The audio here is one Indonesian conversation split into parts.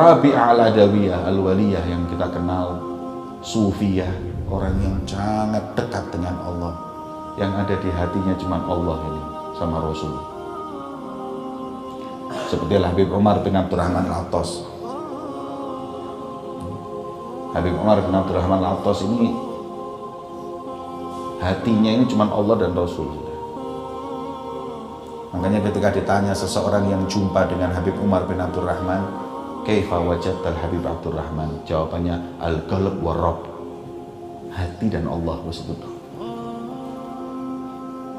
Rabi'ah al-Adawiyah al-Waliyah yang kita kenal, Sufiyah, orang yang sangat dekat dengan Allah, yang ada di hatinya cuma Allah ini sama Rasul. Seperti Habib Umar bin Abdurrahman Al-Attas. Habib Umar bin Abdurrahman Al-Attas ini hatinya ini cuma Allah dan Rasul. Makanya ketika ditanya seseorang yang jumpa dengan Habib Umar bin Abdurrahman, kaifa wajadtal Habib Abdurrahman? Jawabannya al-qalb wa rabb. Hati dan Allah tersebut.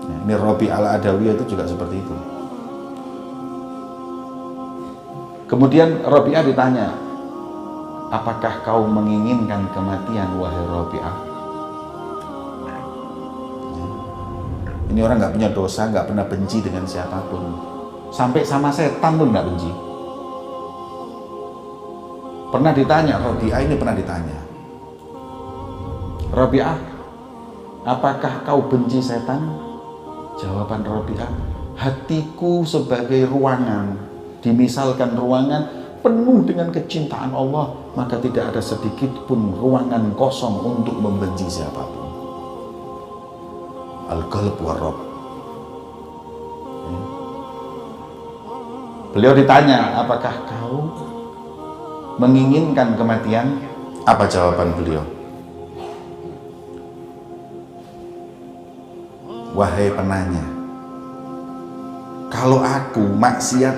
Nah, ini Rabi'ah al-Adawiyah itu juga seperti itu. Kemudian Rabi'ah ditanya, apakah kau menginginkan kematian wahai Rabi'ah? Ini orang nggak punya dosa, nggak pernah benci dengan siapapun, sampai sama setan pun nggak benci. Pernah ditanya, Rabi'ah ini pernah ditanya, Rabi'ah, apakah kau benci setan? Jawaban Rabi'ah, hatiku sebagai ruangan, dimisalkan ruangan penuh dengan kecintaan Allah, maka tidak ada sedikit pun ruangan kosong untuk membenci siapapun. Al-qalb wa rabb. Beliau ditanya, apakah kau menginginkan kematian? Apa jawaban beliau? Wahai penanya, kalau aku maksiat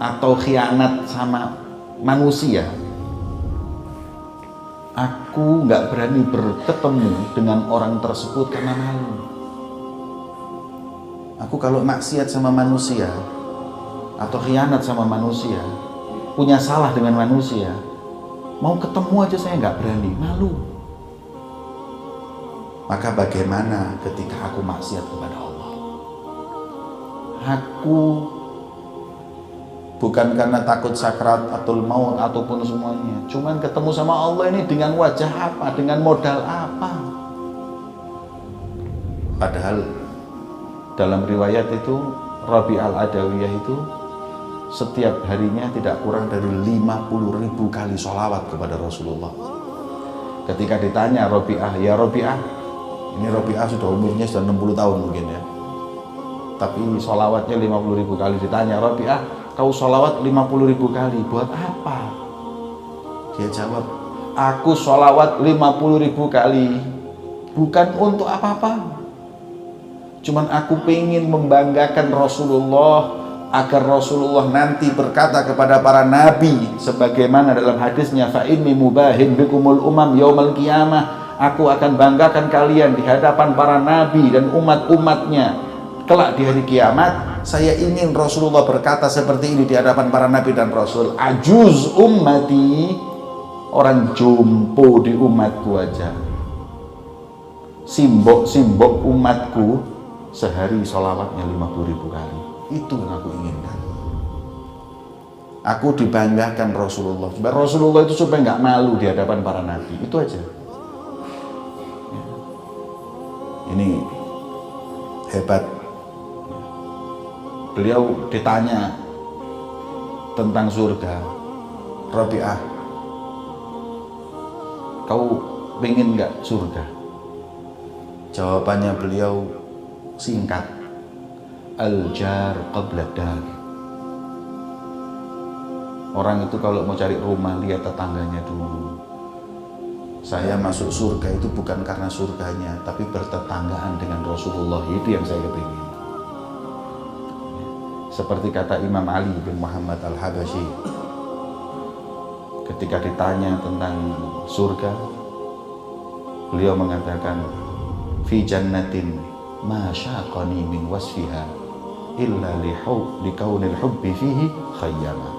atau khianat sama manusia, aku nggak berani bertemu dengan orang tersebut karena malu. Aku kalau maksiat sama manusia atau khianat sama manusia, punya salah dengan manusia, mau ketemu aja saya nggak berani, malu. Maka bagaimana ketika aku maksiat kepada Allah? Aku bukan karena takut sakrat atau maut ataupun semuanya, cuman ketemu sama Allah ini dengan wajah apa, dengan modal apa? Padahal dalam riwayat itu Rabi'ah al-Adawiyah itu setiap harinya tidak kurang dari 50.000 kali sholawat kepada Rasulullah. Ketika ditanya Rabi'ah, ya Rabi'ah, ini Rabi'ah sudah umurnya sudah 60 tahun mungkin ya, tapi sholawatnya 50.000 kali. Ditanya, Rabi'ah, kau sholawat 50.000 kali, buat apa? Dia jawab, aku sholawat 50.000 kali bukan untuk apa-apa, cuman aku pengen membanggakan Rasulullah, agar Rasulullah nanti berkata kepada para nabi sebagaimana dalam hadisnya, fa inni mubahin bikumul umam yaumal qiyamah, aku akan banggakan kalian di hadapan para nabi dan umat-umatnya kelak di hari kiamat. Saya ingin Rasulullah berkata seperti ini di hadapan para nabi dan rasul, ajuz ummati, orang jompo di umatku aja, simbok-simbok umatku sehari sholawatnya 50.000 kali. Itu yang aku inginkan. Aku dibanggakan Rasulullah. Rasulullah itu supaya nggak malu di hadapan para nabi. Itu aja. Ini hebat. Beliau ditanya tentang surga, Rabi'ah, kau pengen nggak surga? Jawabannya beliau singkat, al-jar qabla dar. Orang itu kalau mau cari rumah lihat tetangganya dulu. Saya masuk surga itu bukan karena surganya, tapi bertetanggaan dengan Rasulullah. Itu yang saya kepingin. Seperti kata Imam Ali bin Muhammad al-Habashi, ketika ditanya tentang surga, beliau mengatakan, fi jannatin ma syaqani min wasfiha illa likaunil hubbi fihi khayyama.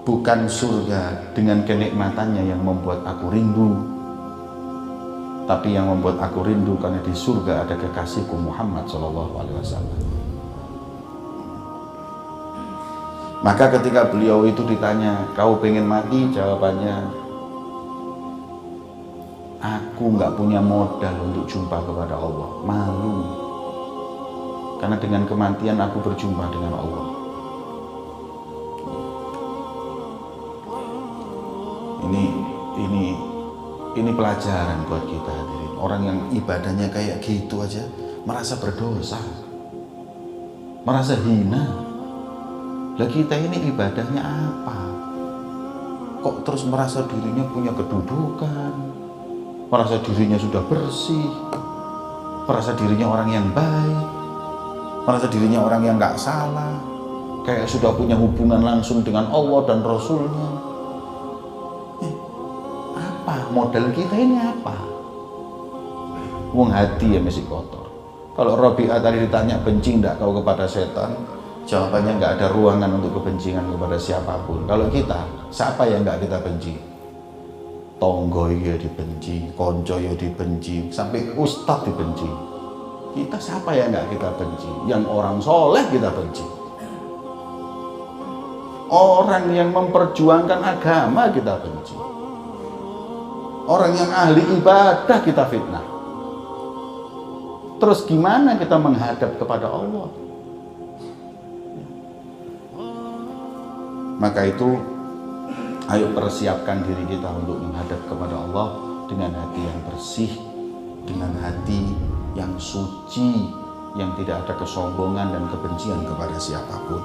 Bukan surga dengan kenikmatannya yang membuat aku rindu, tapi yang membuat aku rindu karena di surga ada kekasihku Muhammad SAW. Maka ketika beliau itu ditanya, kau pengen mati? Jawabannya, aku nggak punya modal untuk jumpa kepada Allah, malu. Karena dengan kematian aku berjumpa dengan Allah. ini pelajaran buat kita hadirin. Orang yang ibadahnya kayak gitu aja merasa berdosa, merasa hina. Lah kita ini ibadahnya apa? Kok terus merasa dirinya punya kedudukan, merasa dirinya sudah bersih, merasa dirinya orang yang baik, merasa dirinya orang yang gak salah, kayak sudah punya hubungan langsung dengan Allah dan Rasulnya. Apa modal kita ini apa? Wong hati ya masih kotor. Kalau Rabi'ah tadi ditanya benci enggak kau kepada setan, jawabannya enggak ada ruangan untuk kebencian kepada siapapun. Kalau kita, siapa yang enggak kita benci? Tonggo ya dibenci, konco ya dibenci, sampai ustadz dibenci. Kita siapa yang enggak kita benci? Yang orang soleh kita benci. Orang yang memperjuangkan agama kita benci. Orang yang ahli ibadah kita fitnah. Terus gimana kita menghadap kepada Allah? Maka itu, ayo persiapkan diri kita untuk menghadap kepada Allah dengan hati yang bersih, dengan hati yang suci, yang tidak ada kesombongan dan kebencian kepada siapapun.